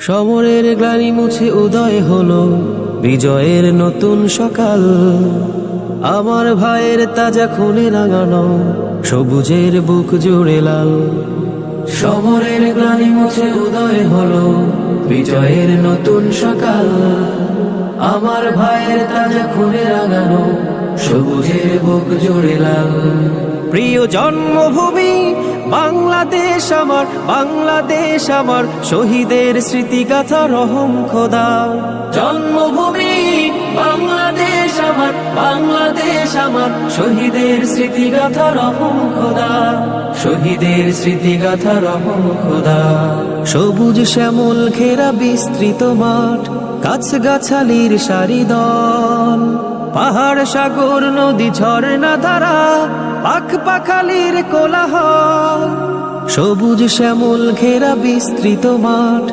সমরের গ্লানি মুছে উদয় হলো বিজয়ের নতুন সকাল। আমার ভাইয়ের তাজা খুনে রাঙানো সবুজের বুক জুড়ে লাল। সমরের গ্লানি মুছে উদয় হলো বিজয়ের নতুন সকাল। আমার ভাইয়ের তাজা খুনে রাঙানো সবুজের বুক জুড়ে লাল। প্রিয় জন্মভূমি বাংলাদেশ আমার, বাংলাদেশ আমার, শহীদের স্মৃতিগাথা রহম খোদা। জন্মভূমি বাংলাদেশ আমার, বাংলাদেশ আমার, শহীদের স্মৃতিগাথা রহম খোদা, শহীদের স্মৃতিগাথা রহম খোদা। সবুজ শ্যামল ঘেরা বিস্তৃত মাঠ, গাছগাছালির সারি দল, পাহাড় সাগর নদী ঝর্ণা ধারা, পাখ পাখালির কোলাহল। সবুজ শ্যামল ঘেরা বিস্তৃত মাঠ,